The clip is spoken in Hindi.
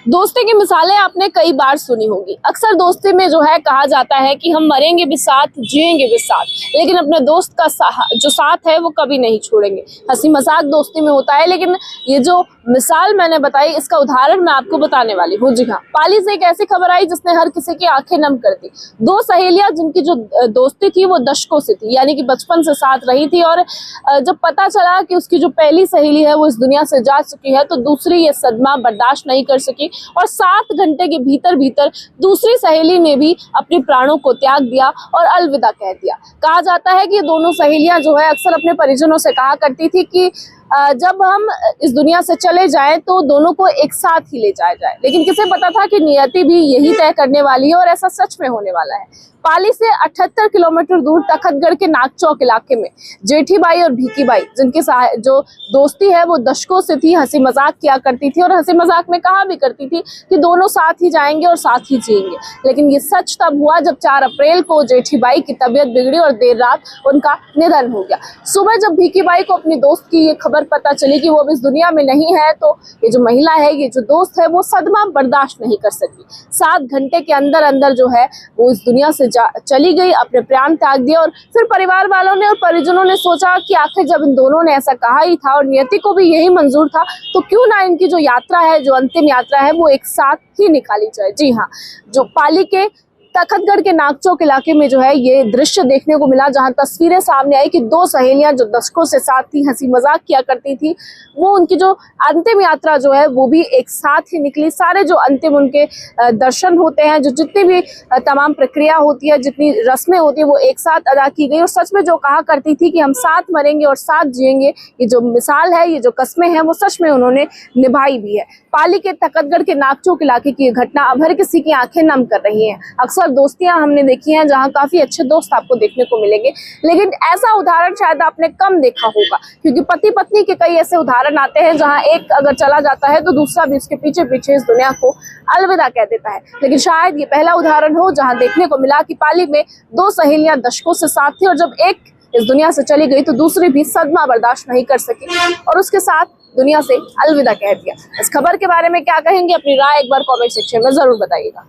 दोस्ती की मिसालें आपने कई बार सुनी होंगी। अक्सर दोस्ती में जो है कहा जाता है कि हम मरेंगे भी साथ, जिएंगे भी साथ, लेकिन अपने दोस्त का जो साथ है वो कभी नहीं छोड़ेंगे। हंसी मजाक दोस्ती में होता है, लेकिन ये जो मिसाल मैंने बताई, इसका उदाहरण मैं आपको बताने वाली हूँ। जी हाँ, पाली से एक ऐसी खबर आई जिसने हर किसी की आंखें नम कर दी। दो सहेलियां जिनकी जो दोस्ती थी वो दशकों से थी, यानी कि बचपन से साथ रही थी, और जब पता चला कि उसकी जो पहली सहेली है वो इस दुनिया से जा चुकी है, तो दूसरी ये सदमा बर्दाश्त नहीं कर सकी और 7 घंटे के भीतर दूसरी सहेली ने भी अपने प्राणों को त्याग दिया और अलविदा कह दिया। कहा जाता है कि ये दोनों सहेलियां जो है अक्सर अपने परिजनों से कहा करती थी कि जब हम इस दुनिया से चले जाएं तो दोनों को एक साथ ही ले जाया जाए, लेकिन किसे पता था कि नियति भी यही तय करने वाली है और ऐसा सच में होने वाला है। पाली से 78 किलोमीटर दूर तखतगढ़ के नागचौक इलाके में जेठी बाई और भीकी बाई, जिनकी जो दोस्ती है वो दशकों से थी, हंसी मजाक किया करती थी और हंसी मजाक में कहा भी करती थी कि दोनों साथ ही जाएंगे और साथ ही जिएंगे। लेकिन ये सच तब हुआ जब 4 अप्रैल को जेठी बाई की तबीयत बिगड़ी और देर रात उनका निधन हो गया। सुबह जब भीकी बाई को अपनी दोस्त की ये खबर पता चली कि वो अब इस दुनिया में नहीं है, तो ये जो महिला है, ये जो दोस्त है, वो सदमा बर्दाश्त नहीं कर सकी। 7 घंटे के अंदर जो है वो इस दुनिया से चली गई, अपने प्राण त्याग दिए। और फिर परिवार वालों ने और परिजनों ने सोचा कि आखिर जब इन दोनों ने ऐसा कहा ही था और नियति को भी यही मंजूर था, तो क्यों ना इनकी जो यात्रा है, जो अंतिम यात्रा है, वो एक साथ ही निकाली जाए। जी हाँ, जो पाली के तखतगढ़ के नागचौक इलाके में जो है ये दृश्य देखने को मिला, जहां तस्वीरें सामने आई कि 2 सहेलियां जो दशकों से साथ थी, हंसी मजाक किया करती थी, वो उनकी जो अंतिम यात्रा जो है वो भी एक साथ ही निकली। सारे जो अंतिम उनके दर्शन होते हैं, जो जितनी भी तमाम प्रक्रिया होती है, जितनी रस्में होती है, वो एक साथ अदा की गई। और सच में जो कहा करती थी कि हम साथ मरेंगे और साथ जिएंगे, ये जो मिसाल है, ये जो कस्में हैं, वो सच में उन्होंने निभाई भी है। पाली के तखतगढ़ के नागचौक इलाके की घटना अब हर किसी की आंखें नम कर रही है। अक्सर दोस्तियां हमने देखी हैं जहां काफी अच्छे दोस्त आपको देखने को मिलेंगे, लेकिन ऐसा उदाहरण शायद आपने कम देखा होगा, क्योंकि पति पत्नी के कई ऐसे उदाहरण आते हैं जहां एक अगर चला जाता है तो दूसरा भी उसके पीछे पीछे इस दुनिया को अलविदा कह देता है। लेकिन शायद ये पहला उदाहरण हो जहां देखने को मिला कि पाली में 2 सहेलियां दशकों से साथ थी और जब एक इस दुनिया से चली गई तो दूसरी भी सदमा बर्दाश्त नहीं कर सकी और उसके साथ दुनिया से अलविदा कह दिया। इस खबर के बारे में क्या कहेंगे, अपनी राय एक बार कमेंट सेक्शन में जरूर बताइएगा।